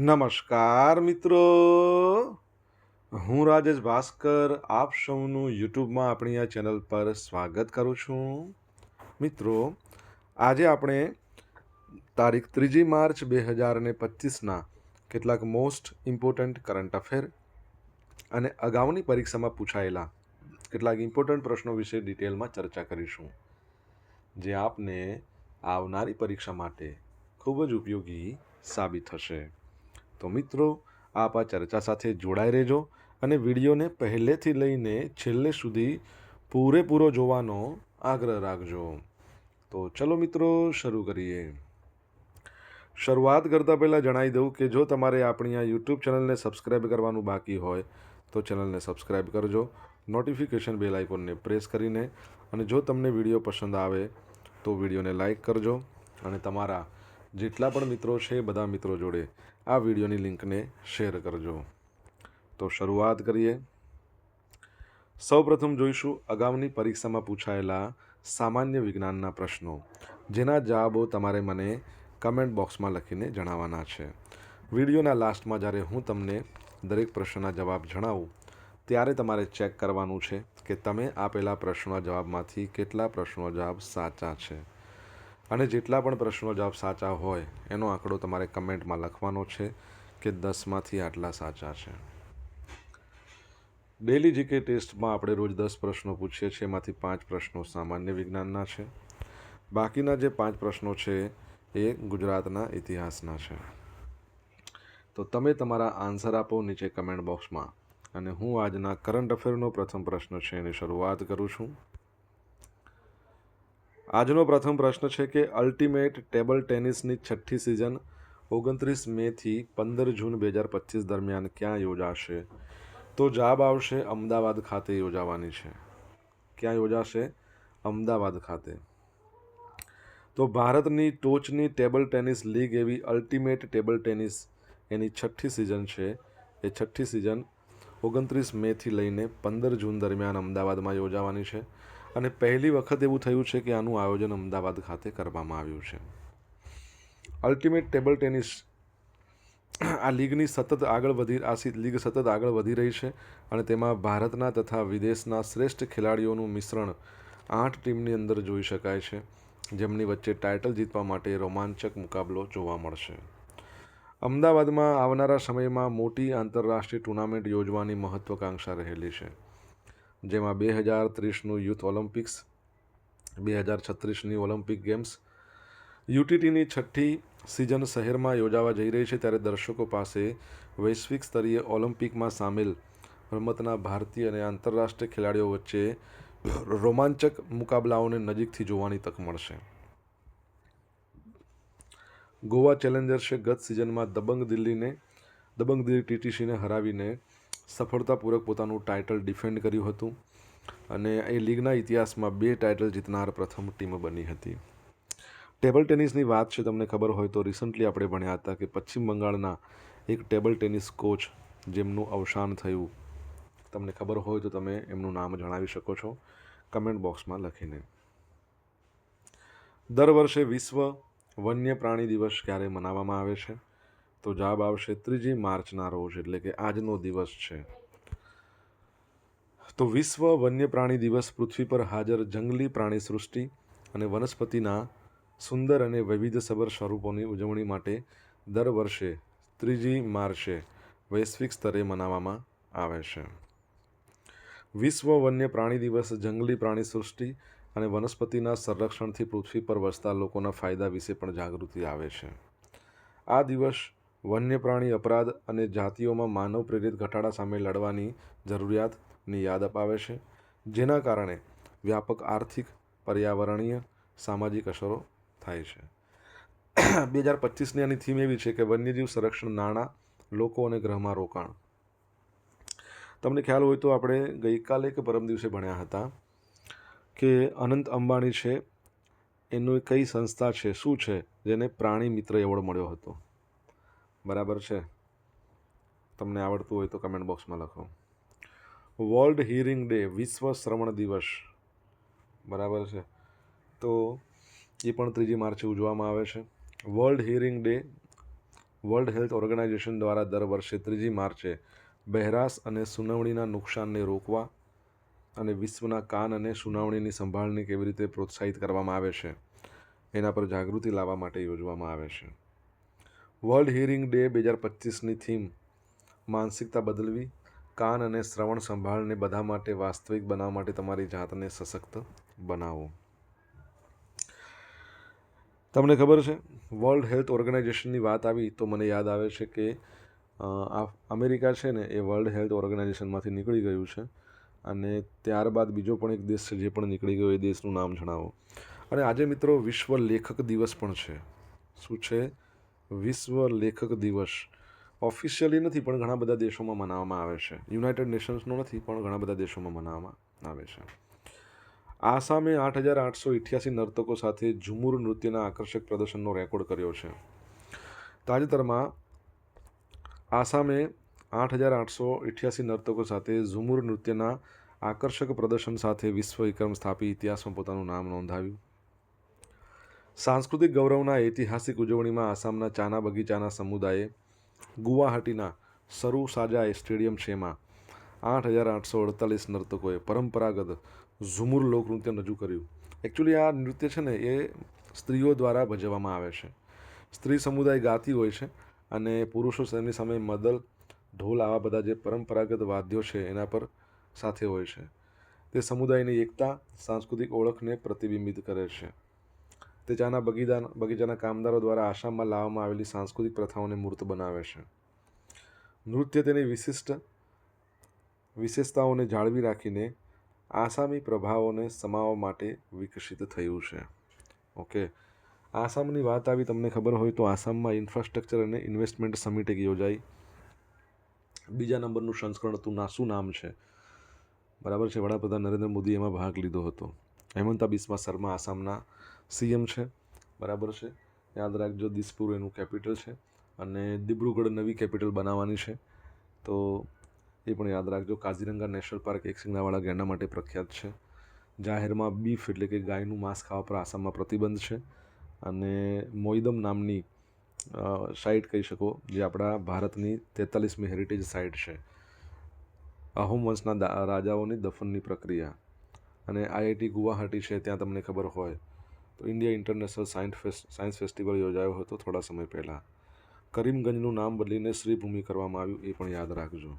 નમસ્કાર મિત્રો, હું રાજેશ ભાસ્કર આપ સૌનું યુટ્યુબમાં આપણી આ ચેનલ પર સ્વાગત કરું છું. મિત્રો, આજે આપણે તારીખ 3 માર્ચ 2025ના કેટલાક મોસ્ટ ઇમ્પોર્ટન્ટ કરંટ અફેર અને અગાઉની પરીક્ષામાં પૂછાયેલા કેટલાક ઇમ્પોર્ટન્ટ પ્રશ્નો વિશે ડિટેલમાં ચર્ચા કરીશું, જે આપને આવનારી પરીક્ષા માટે ખૂબ જ ઉપયોગી સાબિત થશે. તો મિત્રો, આપ આ ચર્ચા સાથે જોડાઈ રહેજો અને વિડીયોને પહેલેથી લઈને છેલ્લે સુધી પૂરેપૂરો જોવાનો આગ્રહ રાખજો. તો ચલો મિત્રો, શરૂ કરીએ. શરૂઆત કરતાં પહેલાં જણાવી દઉં કે જો તમારે આપણી આ યુટ્યુબ ચેનલને સબસ્ક્રાઈબ કરવાનું બાકી હોય તો ચેનલને સબસ્ક્રાઈબ કરજો, નોટિફિકેશન બેલ આઇકોનને પ્રેસ કરીને, અને જો તમને વિડીયો પસંદ આવે તો વિડીયોને લાઈક કરજો અને તમારા જેટલા પણ મિત્રો છે એ બધા મિત્રો જોડે આ વિડીયોની લિંકને શેર કરજો. તો શરૂઆત કરીએ. સૌપ્રથમ જોઈશું અગાઉની પરીક્ષામાં પૂછાયેલા સામાન્ય વિજ્ઞાનના પ્રશ્નો, જેના જવાબો તમારે મને કમેન્ટ બોક્સમાં લખીને જણાવવાના છે. વિડીયોના લાસ્ટમાં જ્યારે હું તમને દરેક પ્રશ્નના જવાબ જણાવું ત્યારે તમારે ચેક કરવાનું છે કે તમે આપેલા પ્રશ્નોના જવાબમાંથી કેટલા પ્રશ્નોના જવાબ સાચા છે, અને જેટલા પણ પ્રશ્નો જવાબ સાચા હોય એનો આંકડો તમારે કમેન્ટમાં લખવાનો છે કે 10માંથી આટલા સાચા છે. ડેલી જીકે ટેસ્ટમાં આપણે રોજ 10 પ્રશ્નો પૂછીએ છીએ, એમાંથી 5 પ્રશ્નો સામાન્ય વિજ્ઞાનના છે. બાકીના જે 5 પ્રશ્નો છે એ ગુજરાતના ઇતિહાસના છે. તો તમે તમારા આન્સર આપો નીચે કમેન્ટ બોક્સમાં, અને હું આજના કરંટ અફેરનો પ્રથમ પ્રશ્ન છે એની શરૂઆત કરું છું. આજનો પ્રથમ પ્રશ્ન છે કે અલ્ટિમેટ ટેબલ ટેનિસની 6ઠ્ઠી સિઝન 29 મેથી 15 જૂન 2025 દરમિયાન ક્યાં યોજાશે? તો જવાબ આવશે અમદાવાદ ખાતે યોજાવાની છે. ક્યાં યોજાશે? અમદાવાદ ખાતે. તો ભારતની ટોચની ટેબલ ટેનિસ લીગ એવી અલ્ટિમેટ ટેબલ ટેનિસ એની 6ઠ્ઠી સિઝન છે. એ 6ઠ્ઠી સિઝન 29 મેથી લઈને 15 જૂન દરમિયાન અમદાવાદમાં યોજાવાની છે, અને પહેલી વખત એવું થયું છે કે આનું આયોજન અમદાવાદ ખાતે કરવામાં આવ્યું છે. અલ્ટિમેટ ટેબલ ટેનિસ આ લીગ સતત આગળ વધી રહી છે, અને તેમાં ભારતના તથા વિદેશના શ્રેષ્ઠ ખેલાડીઓનું મિશ્રણ 8 ટીમની અંદર જોઈ શકાય છે, જેમની વચ્ચે ટાઇટલ જીતવા માટે રોમાંચક મુકાબલો જોવા મળશે. અમદાવાદમાં આવનારા સમયમાં મોટી આંતરરાષ્ટ્રીય ટુર્નામેન્ટ યોજવાની મહત્વાકાંક્ષા રહેલી છે, જેમાં 2030નું યુથ ઓલિમ્પિક્સ, 2036ની ઓલિમ્પિક ગેમ્સ. યુટીટીની 6ઠ્ઠી સિઝન શહેરમાં યોજાવા જઈ રહી છે, ત્યારે દર્શકો પાસે વૈશ્વિક સ્તરીય ઓલિમ્પિકમાં સામેલ રમતના ભારતીય અને આંતરરાષ્ટ્રીય ખેલાડીઓ વચ્ચે રોમાંચક મુકાબલાઓને નજીકથી જોવાની તક મળશે. ગોવા ચેલેન્જર્સે ગત સિઝનમાં દબંગ દિલ્હી ટીટીસીને હરાવીને સફળતાપૂર્વક પોતાનું ટાઇટલ ડિફેન્ડ કર્યું હતું, અને એ લીગના ઇતિહાસમાં 2 ટાઇટલ જીતનાર પ્રથમ ટીમ બની હતી. ટેબલ ટેનિસની વાત છે, તમને ખબર હોય તો રિસન્ટલી આપણે ભણ્યા હતા કે પશ્ચિમ બંગાળના એક ટેબલ ટેનિસ કોચ જેમનું અવસાન થયું, તમને ખબર હોય તો તમે એમનું નામ જણાવી શકો છો કમેન્ટ બોક્સમાં લખીને. દર વર્ષે વિશ્વ વન્ય પ્રાણી દિવસ ક્યારે મનાવવામાં આવે છે? તો જવાબ આવશે 3 માર્ચના રોજ, એટલે કે આજનો દિવસ છે. તો વિશ્વ વન્ય પ્રાણી દિવસ પૃથ્વી પર હાજર જંગલી પ્રાણી સૃષ્ટિ અને વનસ્પતિના સુંદર અને વૈવિધ્યસભર સ્વરૂપોની ઉજવણી માટે દર વર્ષે 3 માર્ચે વૈશ્વિક સ્તરે મનાવવામાં આવે છે. વિશ્વ વન્ય પ્રાણી દિવસ જંગલી પ્રાણી સૃષ્ટિ અને વનસ્પતિના સંરક્ષણથી પૃથ્વી પર વસતા લોકોના ફાયદા વિશે પણ જાગૃતિ આવે છે. આ દિવસ વન્ય પ્રાણી અપરાધ અને જાતિઓમાં માનવ પ્રેરિત ઘટાડા સામે લડવાની જરૂરિયાતની યાદ અપાવે છે, જેના કારણે વ્યાપક આર્થિક, પર્યાવરણીય, સામાજિક અસરો થાય છે. 2025ની આની થીમ એવી છે કે વન્યજીવ સંરક્ષણ, નાણાં, લોકો અને ગ્રહમાં રોકાણ. તમને ખ્યાલ હોય તો આપણે ગઈકાલે કે પરમ દિવસે ભણ્યા હતા કે અનંત અંબાણી છે, એનું કઈ સંસ્થા છે, શું છે, જેને પ્રાણી મિત્ર એવોર્ડ મળ્યો હતો? બરાબર છે? તમને આવડતું હોય તો કમેન્ટ બોક્સમાં લખો. વર્લ્ડ હિયરિંગ ડે, વિશ્વ શ્રવણ દિવસ, બરાબર છે? તો એ પણ 3 માર્ચે ઉજવવામાં આવે છે. World Hearing Day World Health Organization દ્વારા દર વર્ષે 3 માર્ચે બહેરાશ અને સુનાવણીના નુકસાનને રોકવા અને વિશ્વના કાન અને સુનાવણીની સંભાળને કેવી રીતે પ્રોત્સાહિત કરવામાં આવે છે એના પર જાગૃતિ લાવવા માટે યોજવામાં આવે છે. વર્લ્ડ હિયરિંગ ડે 2025ની થીમ માનસિકતા બદલવી, કાન અને શ્રવણ સંભાળને બધા માટે વાસ્તવિક બનાવવા માટે તમારી જાતને સશક્ત બનાવો. તમને ખબર છે વર્લ્ડ હેલ્થ ઓર્ગેનાઇઝેશનની વાત આવી તો મને યાદ આવે છે કે અમેરિકા છે ને એ વર્લ્ડ હેલ્થ ઓર્ગેનાઇઝેશનમાંથી નીકળી ગયું છે અને ત્યારબાદ બીજો પણ એક દેશ છે જે પણ નીકળી ગયો, એ દેશનું નામ જણાવો. અને આજે મિત્રો વિશ્વ લેખક દિવસ પણ છે. શું છે? વિશ્વ લેખક દિવસ. ઓફિશિયલી નથી પણ ઘણા બધા દેશોમાં મનાવવામાં આવે છે. યુનાઇટેડ નેશન્સનો નથી પણ ઘણા બધા દેશોમાં મનાવવામાં આવે છે. આસામે 8,888 નર્તકો સાથે ઝુમુર નૃત્યના આકર્ષક પ્રદર્શનનો રેકોર્ડ કર્યો છે. તાજેતરમાં આસામે 8,888 નર્તકો સાથે ઝુમુર નૃત્યના આકર્ષક પ્રદર્શન સાથે વિશ્વ વિક્રમ સ્થાપી ઇતિહાસમાં પોતાનું નામ નોંધાવ્યું. સાંસ્કૃતિક ગૌરવના ઐતિહાસિક ઉજવણીમાં આસામના ચાના બગીચાના સમુદાયે ગુવાહાટીના સરુ સાજા સ્ટેડિયમ શેમાં 8,848 નર્તકોએ પરંપરાગત ઝુમુર લોકનૃત્ય રજૂ કર્યું. એકચ્યુઅલી આ નૃત્ય છે ને એ સ્ત્રીઓ દ્વારા ભજવવામાં આવે છે. સ્ત્રી સમુદાય ગાતી હોય છે અને પુરુષો તેમની સામે મદલ, ઢોલ આવા બધા જે પરંપરાગત વાદ્યો છે એના પર સાથે હોય છે. તે સમુદાયની એકતા, સાંસ્કૃતિક ઓળખને પ્રતિબિંબિત કરે છે. તે ચાના બગીચાના કામદારો દ્વારા આસામમાં લાવવામાં આવેલી સાંસ્કૃતિક પ્રથાઓને મૂર્ત બનાવે છે. નૃત્ય તેની વિશેષતાઓને જાળવી રાખીને આસામી પ્રભાવોને સમાવવા માટે વિકસિત થયું છે. ઓકે, આસામની વાત આવી તમને ખબર હોય તો આસામમાં ઇન્ફ્રાસ્ટ્રક્ચર અને ઇન્વેસ્ટમેન્ટ સમિટ એક યોજાઈ. 2 નંબરનું સંસ્કરણ હતું. શું નામ છે? બરાબર છે, વડાપ્રધાન નરેન્દ્ર મોદી એમાં ભાગ લીધો હતો. હેમંતા બિસ્વા શર્મા આસામના સીએમ છે. બરાબર છે, યાદ રાખજો. દિસપુર એનું કેપિટલ છે અને દિબ્રુગઢ નવી કેપિટલ બનાવવાની છે તો એ પણ યાદ રાખજો. કાઝીરંગા નેશનલ પાર્ક એક શિંગડાવાળા ગેંડા માટે પ્રખ્યાત છે. જાહેરમાં બીફ એટલે કે ગાયનું માંસ ખાવા પર આસામમાં પ્રતિબંધ છે. અને મોઈદમ નામની સાઇટ કહી શકો જે આપણા ભારતની 43મી હેરિટેજ સાઇટ છે. અહોમ વંશના રાજાઓની દફનની પ્રક્રિયા. અને આઈઆઈટી ગુવાહાટી છે ત્યાં તમને ખબર હોય તો ઇન્ડિયા ઇન્ટરનેશનલ સાયન્સ ફેસ્ટિવલ યોજાયો હતો થોડા સમય પહેલાં. કરીમગંજનું નામ બદલીને શ્રીભૂમિ કરવામાં આવ્યું એ પણ યાદ રાખજો.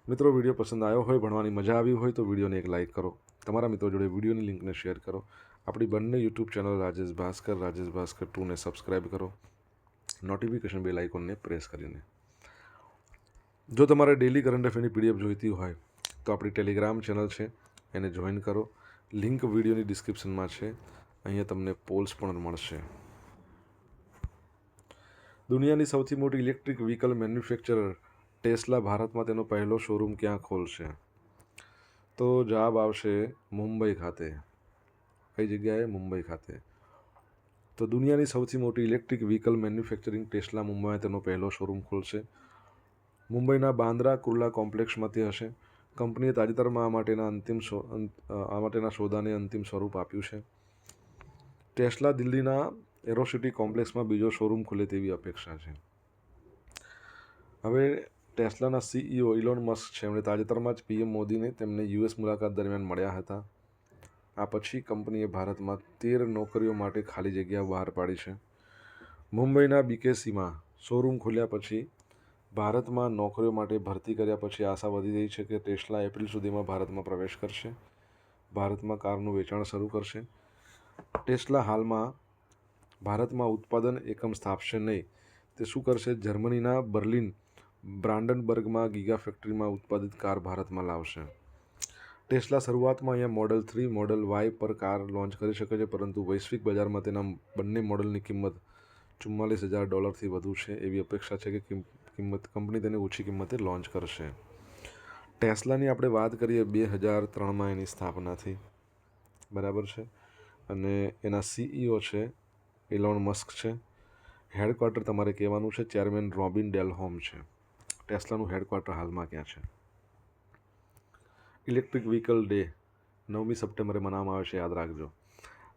મિત્રો, વિડીયો પસંદ આવ્યો હોય, ભણવાની મજા આવી હોય તો વિડીયોને એક લાઇક કરો. તમારા મિત્રો જોડે વિડીયોની લિંકને શેર કરો. આપણી બંને યુટ્યુબ ચેનલ રાજેશ ભાસ્કર 2ને સબસ્ક્રાઈબ કરો, નોટિફિકેશન બેલ આઇકોનને પ્રેસ કરીને. જો તમારે ડેલી કરંટ અફેરની પીડીએફ જોઈતી હોય તો આપણી ટેલિગ્રામ ચેનલ છે એને જોઈન કરો. લિંક વિડીયોની ડિસ્ક્રિપ્શનમાં છે. અહીંયા તમને પોલ્સ પણ મળશે. દુનિયાની સૌથી મોટી ઇલેક્ટ્રિક વ્હીકલ મેન્યુફેક્ચરર ટેસ્લા ભારતમાં તેનો પહેલો શોરૂમ ક્યાં ખોલશે? તો જવાબ આવશે મુંબઈ ખાતે. કઈ જગ્યાએ? મુંબઈ ખાતે. તો દુનિયાની સૌથી મોટી ઇલેક્ટ્રિક વ્હીકલ મેન્યુફેક્ચરિંગ ટેસ્લા મુંબઈમાં તેનો પહેલો શોરૂમ ખોલશે. મુંબઈના બાંદ્રા કુર્લા કોમ્પ્લેક્સમાંથી હશે. કંપનીએ તાજેતરમાં આ માટેના સોદાને અંતિમ સ્વરૂપ આપ્યું છે. ટેસ્લા દિલ્હીના એરોસિટી કોમ્પ્લેક્સમાં બીજો શોરૂમ ખુલે તેવી અપેક્ષા છે. હવે ટેસ્લાના સીઈઓ ઇલોન મસ્ક છે, એમણે તાજેતરમાં જ પીએમ મોદીને તેમને યુએસ મુલાકાત દરમિયાન મળ્યા હતા. આ પછી કંપનીએ ભારતમાં 13 નોકરીઓ માટે ખાલી જગ્યા બહાર પાડી છે. મુંબઈના બીકેસીમાં શોરૂમ ખોલ્યા પછી ભારતમાં નોકરીઓ માટે ભરતી કર્યા પછી આશા વધી રહી છે કે ટેસ્લા એપ્રિલ સુધીમાં ભારતમાં પ્રવેશ કરશે, ભારતમાં કારનું વેચાણ શરૂ કરશે. ટેસ્લા હાલમાં ભારતમાં ઉત્પાદન એકમ સ્થાપશે નહીં. તે શું કરશે? જર્મનીના બર્લિન બ્રાન્ડનબર્ગમાં ગીગા ફેક્ટરીમાં ઉત્પાદિત કાર ભારતમાં લાવશે. ટેસ્લા શરૂઆતમાં અહીંયા મોડલ 3, મોડલ વાય પર કાર લોન્ચ કરી શકે છે, પરંતુ વૈશ્વિક બજારમાં તેના બંને મોડલની કિંમત $44,000થી વધુ છે. એવી અપેક્ષા છે કે કંપની તેને ઓછી કિંમતે લોન્ચ કરશે. ટેસ્લાની આપણે વાત કરીએ 2003માં એની સ્થાપના થઈ. બરાબર છે. અને એના સીઈઓ છે ઇલોન મસ્ક છે. હેડક્વાર્ટર તમારે કહેવાનું છે ચેરમેન રોબિન ડેલહોમ છે. ટેસ્લાનું હેડક્વાર્ટર હાલમાં ક્યાં છે? ઇલેક્ટ્રિક વ્હીકલ ડે 9મી સપ્ટેમ્બરે મનાવવામાં આવે છે, યાદ રાખજો.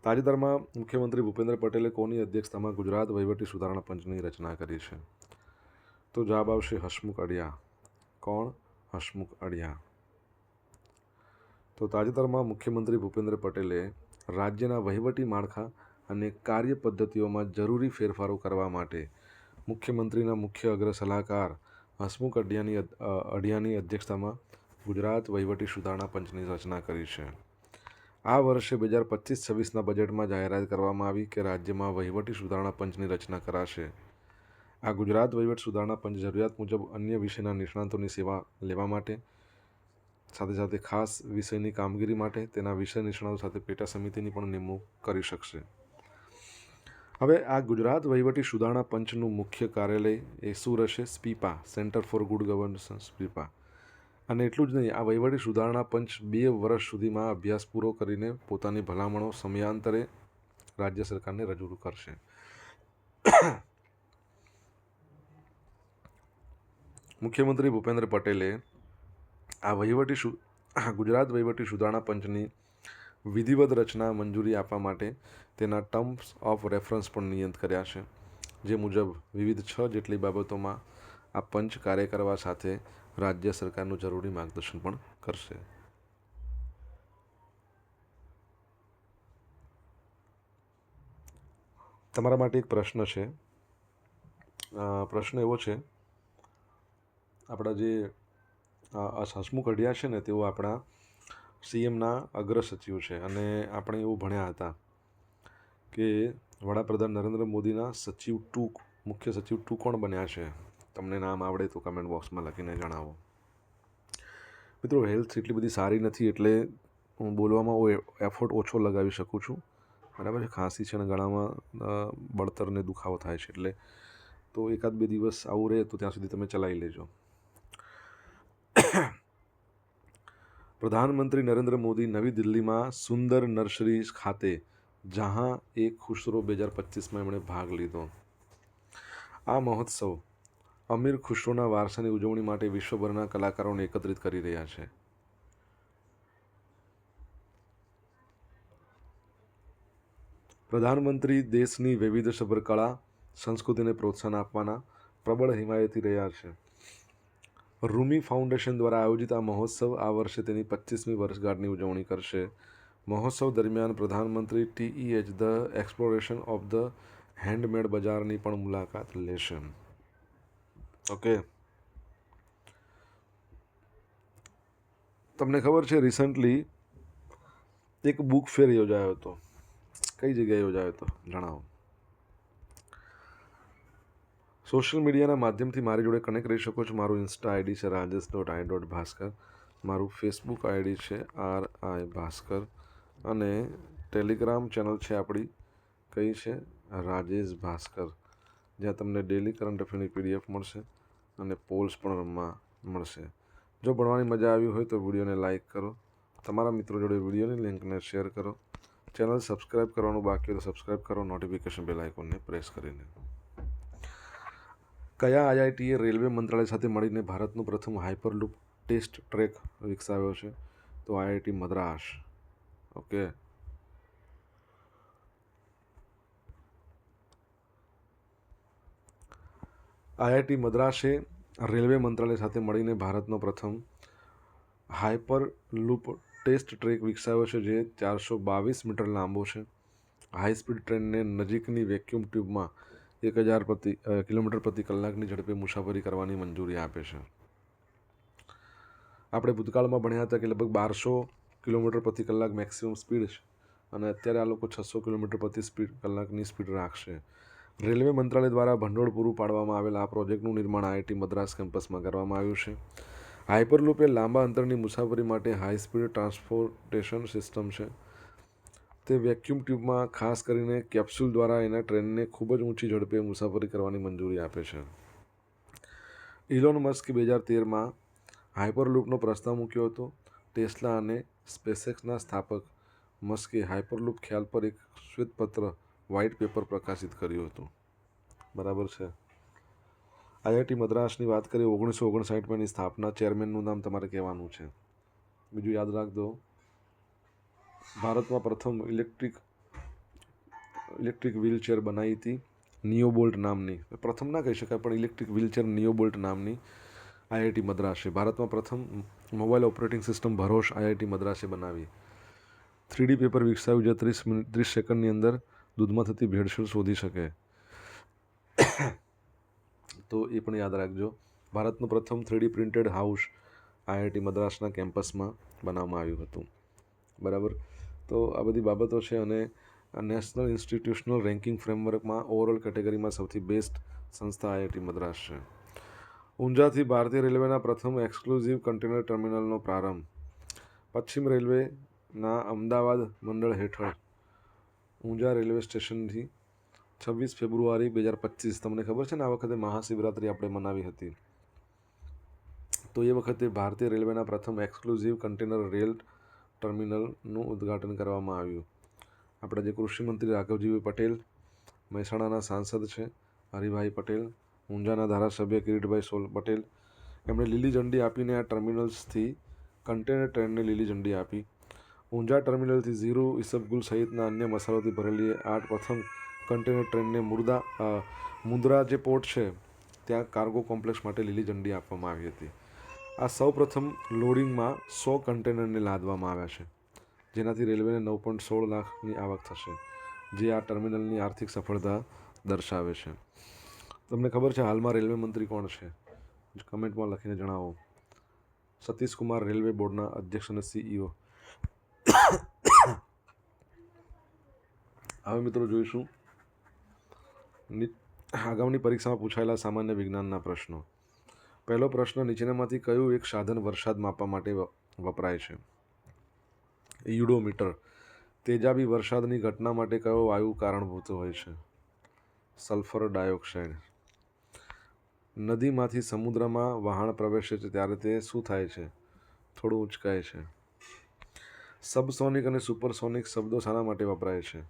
તાજેતરમાં મુખ્યમંત્રી ભૂપેન્દ્ર પટેલે કોની અધ્યક્ષતામાં ગુજરાત વહીવટી સુધારણા પંચની રચના કરી છે? તો જવાબ આવશે હસમુખ અઢિયા. કોણ? હસમુખ અઢિયા. તો તાજેતરમાં મુખ્યમંત્રી ભૂપેન્દ્ર પટેલે રાજ્યના વહીવટી માળખા અને કાર્ય પદ્ધતિઓમાં જરૂરી ફેરફારો કરવા માટે મુખ્યમંત્રીના મુખ્ય અગ્ર સલાહકાર હસમુખ અઢિયાની અધ્યક્ષતામાં ગુજરાત વહીવટી સુધારણા પંચની રચના કરી છે. આ વર્ષે 2025-26ના બજેટમાં જાહેરાત કરવામાં આવી કે રાજ્યમાં વહીવટી સુધારણા પંચની રચના કરાશે. આ ગુજરાત વહીવટ સુધારણા પંચ જરૂરિયાત મુજબ અન્ય વિષયના નિષ્ણાતોની સેવા લેવા માટે, સાથે સાથે ખાસ વિષયની કામગીરી માટે તેના વિષય નિષ્ણાતો સાથે પેટા સમિતિની પણ નિમણૂક કરી શકશે. હવે આ ગુજરાત વહીવટી સુધારણા પંચનું મુખ્ય કાર્યાલય એ શું રહેશે? SPIPA, centre for good governance, SPIPA. અને એટલું જ નહીં, આ વહીવટી સુધારણા પંચ 2 વર્ષ સુધીમાં અભ્યાસ પૂરો કરીને પોતાની ભલામણો સમયાંતરે રાજ્ય સરકારને રજૂ કરશે. મુખ્યમંત્રી ભૂપેન્દ્ર પટેલે આ ગુજરાત વહીવટી સુધારણા પંચની વિધિવત રચના મંજૂરી આપવા માટે તેના ટર્મ્સ ઓફ રેફરન્સ પણ નિયત કર્યા છે, જે મુજબ વિવિધ 6 જેટલી બાબતોમાં આ પંચ કાર્ય કરવા સાથે રાજ્ય સરકારનું જરૂરી માર્ગદર્શન પણ કરશે. તમારા માટે એક પ્રશ્ન છે. પ્રશ્ન એવો છે, આપણા જે હસમુખ અઢિયા છે ને, તેઓ આપણા સીએમના અગ્ર સચિવ છે અને આપણે એવું ભણ્યા હતા કે વડાપ્રધાન નરેન્દ્ર મોદીના મુખ્ય સચિવ 2 કોણ બન્યા છે? તમને નામ આવડે તો કમેન્ટ બોક્સમાં લખીને જણાવો. મિત્રો, હેલ્થ એટલી બધી સારી નથી એટલે હું બોલવામાં એફર્ટ ઓછો લગાવી શકું છું. બરાબર છે. ખાંસી છે અને ગળામાં બળતરને દુખાવો થાય છે, એટલે તો 1-2 દિવસ આવું રહે તો ત્યાં સુધી તમે ચલાવી લેજો. પ્રધાનમંત્રી નરેન્દ્ર મોદી નવી દિલ્હીમાં સુંદર નર્સરી ખાતે જહાં એક ખુશરો 2025માં એમણે ભાગ લીધો. આ મહોત્સવ અમીર ખુશરોના વારસાની ઉજવણી માટે વિશ્વભરના કલાકારોને એકત્રિત કરી રહ્યા છે. પ્રધાનમંત્રી દેશની વૈવિધ્યસભર કળા સંસ્કૃતિને પ્રોત્સાહન આપવાના પ્રબળ હિમાયતી રહ્યા છે. રૂમી ફાઉન્ડેશન દ્વારા આયોજિત આ મહોત્સવ આ વર્ષે તેની 25મી વર્ષગાંઠની ઉજવણી કરશે. મહોત્સવ દરમિયાન પ્રધાનમંત્રી TEH the exploration of the handmade બજારની પણ મુલાકાત લેશે. ઓકે. તમને ખબર છે, રિસન્ટલી એક બુક ફેર યોજાયો હતો. કઈ જગ્યાએ યોજાયો હતો જણાવો. સોશિયલ મીડિયાના માધ્યમથી મારી જોડે કનેક્ટ રહી શકો છો. મારું ઇન્સ્ટા આઈડી છે rajesh.i.bhaskar. મારું ફેસબુક આઈડી છે RI ભાસ્કર અને ટેલિગ્રામ ચેનલ છે આપણી, કઈ છે? રાજેશ ભાસ્કર, જ્યાં તમને ડેલી કરંટ અફેરની PDF મળશે અને પોલ્સ પણ રમવા મળશે. જો ભણવાની મજા આવી હોય તો વિડીયોને લાઇક કરો, તમારા મિત્રો જોડે વિડીયોની લિંકને શેર કરો, ચેનલ સબસ્ક્રાઈબ કરવાનું બાકી હોય તો સબસ્ક્રાઈબ કરો, નોટિફિકેશન બેલ આઇકોનને પ્રેસ કરીને. કયા IITએ રેલવે મંત્રાલય સાથે મળીને ભારતનું પ્રથમ હાઇપરલૂપ ટેસ્ટ ટ્રેક વિકસાવ્યો છે? તો IIT મદ્રાસ. ઓકે. IIT મદ્રાસે રેલવે મંત્રાલય સાથે મળીને ભારતનો પ્રથમ હાઇપરલૂપ ટેસ્ટ ટ્રેક વિકસાવ્યો છે, જે 422 મીટર લાંબો છે. હાઈ સ્પીડ ટ્રેનને નજીકની વેક્યુમ ટ્યુબમાં 1000 કિલોમીટર પ્રતિ કલાકની ઝડપે મુસાફરી કરવાની મંજૂરી આપે છે. આપણે ભૂતકાળમાં ભણ્યા હતા કે લગભગ 1200 કિલોમીટર પ્રતિ કલાક મેક્સિમમ સ્પીડ છે અને અત્યારે આ લોકો 600 કિલોમીટર પ્રતિ કલાકની સ્પીડ રાખશે. રેલવે મંત્રાલય દ્વારા ભંડોળ પૂરું પાડવામાં આવેલા આ પ્રોજેક્ટનું નિર્માણ IIT મદ્રાસ કેમ્પસમાં કરવામાં આવ્યું છે. હાઇપરલૂપ એ લાંબા અંતરની મુસાફરી માટે હાઈ સ્પીડ ટ્રાન્સપોર્ટેશન સિસ્ટમ છે. તે વેક્યુમ ટ્યુબમાં, ખાસ કરીને કેપ્સ્યુલ દ્વારા એના ટ્રેનને ખૂબ જ ઊંચી ઝડપે મુસાફરી કરવાની મંજૂરી આપે છે. ઇલોન મસ્કે 2013માં હાઇપરલૂપનો પ્રસ્તાવ મૂક્યો હતો. ટેસ્લા અને સ્પેસએક્સના સ્થાપક મસ્કે હાઇપરલૂપ ખ્યાલ પર એક શ્વેતપત્ર વ્હાઇટ પેપર પ્રકાશિત કર્યું હતું. બરાબર છે. IIT મદ્રાસની વાત કરીએ 1959માં એની સ્થાપના. ચેરમેનનું નામ તમારે કહેવાનું છે. બીજું યાદ રાખજો, ભારતમાં પ્રથમ ઇલેક્ટ્રિક ઇલેક્ટ્રિક વ્હીલચેર બનાવી હતી નિયોબોલ્ટ નામની, પ્રથમ ના કહી શકાય પણ ઇલેક્ટ્રિક વ્હીલચેર નિયોબોલ્ટ નામની આઈઆઈટી મદ્રાસે. ભારતમાં પ્રથમ મોબાઈલ ઓપરેટિંગ સિસ્ટમ ભરોસ આઈઆઈટી મદ્રાસે બનાવી. 3D પેપર વિકસાવ્યું જે 30 સેકન્ડની અંદર દૂધમાં થતી ભેળસેળ શોધી શકે. તો એ પણ યાદ રાખજો. ભારતનું પ્રથમ 3D પ્રિન્ટેડ હાઉસ આઈઆઈટી મદ્રાસના કેમ્પસમાં બનાવવામાં આવ્યું હતું. બરાબર. તો આ બધી બાબતો છે. અને નેશનલ ઇન્સ્ટિટ્યુશનલ રેન્કિંગ ફ્રેમવર્કમાં ઓવરઓલ કેટેગરીમાં સૌથી બેસ્ટ સંસ્થા આઈઆઈટી મદ્રાસ છે. ઊંઝાથી ભારતીય રેલવેના પ્રથમ એક્સક્લુઝિવ કન્ટેનર ટર્મિનલનો પ્રારંભ. પશ્ચિમ રેલવેના અમદાવાદ મંડળ હેઠળ ઊંઝા રેલવે સ્ટેશનથી 26 ફેબ્રુઆરી 2025. તમને ખબર છે ને, આ વખતે મહાશિવરાત્રિ આપણે મનાવી હતી. તો એ વખતે ભારતીય રેલવેના પ્રથમ એક્સક્લુઝિવ કન્ટેનર રેલ ટર્મિનલનું ઉદ્ઘાટન કરવામાં આવ્યું. આપણા જે કૃષિમંત્રી રાઘવજીભાઈ પટેલ, મહેસાણાના સાંસદ છે હરિભાઈ પટેલ, ઊંઝાના ધારાસભ્ય કિરીટભાઈ પટેલ, એમણે લીલી ઝંડી આપીને આ ટર્મિનલ્સથી કન્ટેનર ટ્રેનને લીલી ઝંડી આપી. ઊંઝા ટર્મિનલથી ઝીરો ઈસબગુલ સહિતના અન્ય મસાલાથી ભરેલી આ પ્રથમ કન્ટેનર ટ્રેનને મુન્દ્રા જે પોર્ટ છે ત્યાં કાર્ગો કોમ્પ્લેક્સ માટે લીલી ઝંડી આપવામાં આવી હતી. આ સૌ પ્રથમ લોડિંગમાં 100 કન્ટેનરને લાદવામાં આવ્યા છે, જેનાથી રેલવેને 9.16 લાખની આવક થશે, જે આ ટર્મિનલની આર્થિક સફળતા દર્શાવે છે. તમને ખબર છે હાલમાં રેલવે મંત્રી કોણ છે? કમેન્ટમાં લખીને જણાવો. સતીશ કુમાર, રેલવે બોર્ડના અધ્યક્ષ અને CEO. હવે મિત્રો જોઈશું આગામી પરીક્ષામાં પૂછાયેલા સામાન્ય વિજ્ઞાનના પ્રશ્નો. પહેલો પ્રશ્ન, નીચેનામાંથી કયું એક સાધન વરસાદ માપવા માટે વપરાય છે? યુડોમીટર. તેજાબી વરસાદની ઘટના માટે કયો વાયુ કારણભૂત હોય છે? Sulphur dioxide. નદીમાંથી સમુદ્રમાં વહાણ પ્રવેશે છે ત્યારે તે શું થાય છે? થોડું ઉંચકાય છે. સબસોનિક અને સુપરસોનિક શબ્દો શાના માટે વપરાય છે?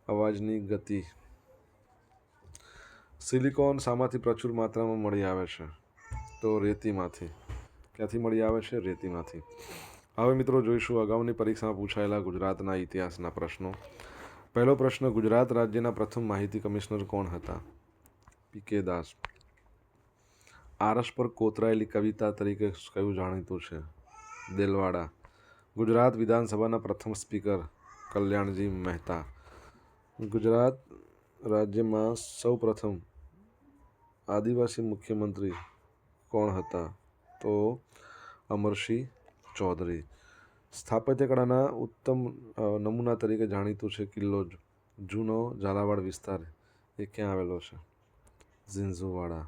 અવાજની ગતિ. સિલિકોન શામાંથી પ્રચુર માત્રામાં મળી આવે છે? તો રેતીમાંથી. ક્યાંથી મળી આવે છે? રેતીમાંથી. હવે મિત્રો જોઈશું અગાઉની પરીક્ષામાં પૂછાયેલા ગુજરાતના ઇતિહાસના પ્રશ્નો. પહેલો પ્રશ્ન, ગુજરાત રાજ્યના પ્રથમ માહિતી કમિશનર કોણ હતા? પી.કે. દાસ. આરસ પર કોતરાયેલી કવિતા તરીકે કયું જાણીતું છે? દેલવાડા. ગુજરાત વિધાનસભાના પ્રથમ સ્પીકર કલ્યાણજી મહેતા. ગુજરાત રાજ્યમાં સૌ પ્રથમ આદિવાસી મુખ્યમંત્રી કોણ હતા? તો અમરસિંહ ચૌધરી. સ્થાપત્ય કળાના ઉત્તમ નમૂના તરીકે જાણીતું છે કિલ્લો જૂનો ઝાલાવાડ વિસ્તાર. એ ક્યાં આવેલો છે? ઝીંઝુવાડા.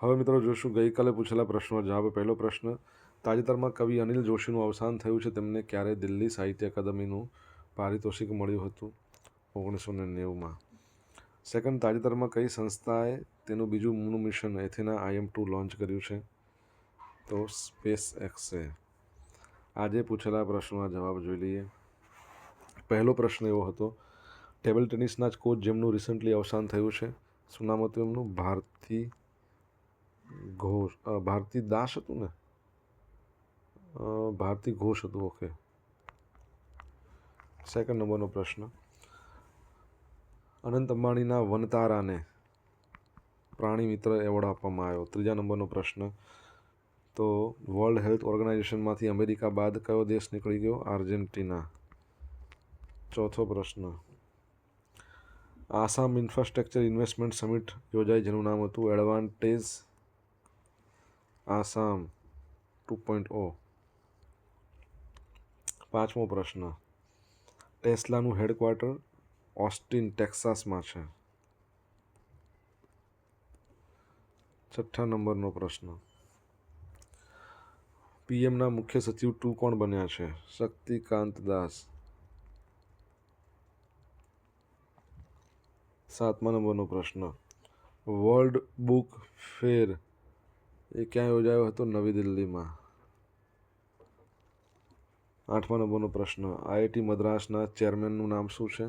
હવે મિત્રો જોઈશું ગઈકાલે પૂછેલા પ્રશ્નો જવાબ. પહેલો પ્રશ્ન, તાજેતરમાં કવિ અનિલ જોશીનું અવસાન થયું છે. તેમને ક્યારે દિલ્હી સાહિત્ય અકાદમીનું પારિતોષિક મળ્યું હતું? 1990માં. સેકન્ડ, તાજેતરમાં કઈ સંસ્થાએ તેનું બીજું મૂન મિશન એથેના IM-2 લોન્ચ કર્યું છે? તો સ્પેસ એક્સે. આજે પૂછેલા પ્રશ્નોના જવાબ જોઈ લઈએ. પહેલો પ્રશ્ન એવો હતો, ટેબલ ટેનિસના જ કોચ જેમનું રિસન્ટલી અવસાન થયું છે, શું નામ હતું એમનું? ભારતી દાસ હતું ને? ભારતી ઘોષ હતું. ઓકે. સેકન્ડ નંબરનો પ્રશ્ન, અનંત અંબાણીના વનતારાને પ્રાણી મિત્ર એવોર્ડ આપવામાં આવ્યો. ત્રીજા નંબરનો પ્રશ્ન, તો વર્લ્ડ હેલ્થ ઓર્ગેનાઇઝેશનમાંથી અમેરિકા બાદ કયો દેશ નીકળી ગયો? આર્જેન્ટિના. ચોથો પ્રશ્ન, આસામ ઇન્ફ્રાસ્ટ્રક્ચર ઇન્વેસ્ટમેન્ટ સમિટ યોજાઈ જેનું નામ હતું એડવાન્ટેજ આસામ 2.0. પાંચમો પ્રશ્ન, ટેસ્લાનું હેડક્વાર્ટર ઓસ્ટિન ટેક્સાસમાં છે. છઠ્ઠા નંબરનો પ્રશ્ન, પીએમના મુખ્ય સચિવ 2 કોણ બન્યા છે? શક્તિકાંત દાસ. સાતમા નંબરનો પ્રશ્ન, વર્લ્ડ બુક ફેર એ ક્યાં યોજાયો હતો? નવી દિલ્હીમાં. આઠમા નંબરનો પ્રશ્ન, આઈઆઈટી મદ્રાસના ચેરમેનનું નામ શું છે?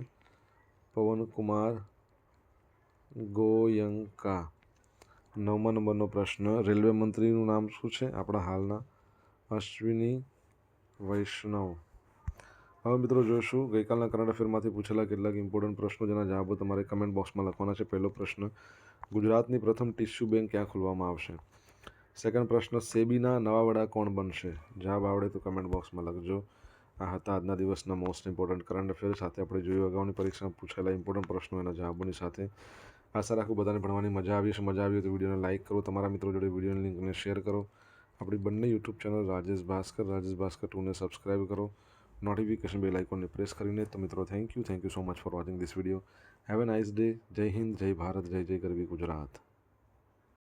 પવનકુમાર ગોયંકા. નવમા નંબરનો પ્રશ્ન, રેલવે મંત્રીનું નામ શું છે આપણા હાલના? અશ્વિની વૈષ્ણવ. હવે મિત્રો જોઈશું ગઈકાલના કરંટ અફેરમાંથી પૂછેલા કેટલાક ઇમ્પોર્ટન્ટ પ્રશ્નો જેના જવાબો તમારે કમેન્ટ બોક્સમાં લખવાના છે. પહેલો પ્રશ્ન, ગુજરાતની પ્રથમ ટિશ્યુ બેંક ક્યાં ખોલવામાં આવશે? સેકન્ડ પ્રશ્ન, સેબીના નવા વડા કોણ બનશે? જવાબ આવડે તો કમેન્ટ બોક્સમાં લખજો. આ હતા આજના દિવસના મોસ્ટ ઇમ્પોર્ટન્ટ કરંટ અફેર. સાથે આપણે જોયું અગાઉની પરીક્ષામાં પૂછેલા ઇમ્પોર્ટન્ટ પ્રશ્નો એના જવાબોની સાથે. આશા રાખું બધાને ભણવાની મજા આવી હશે. મજા આવી હોય તો વિડીયોને લાઇક કરો, તમારા મિત્રો જોડે વિડીયોની લિંકને શેર કરો. આપણી બંને યુટ્યુબ ચેનલ રાજેશ ભાસ્કર 2ને સબસ્ક્રાઈબ કરો, નોટિફિકેશન બેલ આઇકોનને પ્રેસ કરીને. તો મિત્રો thank you so much for watching this video. Have a nice day. જય હિન્દ, જય ભારત, જય જય ગરવી ગુજરાત.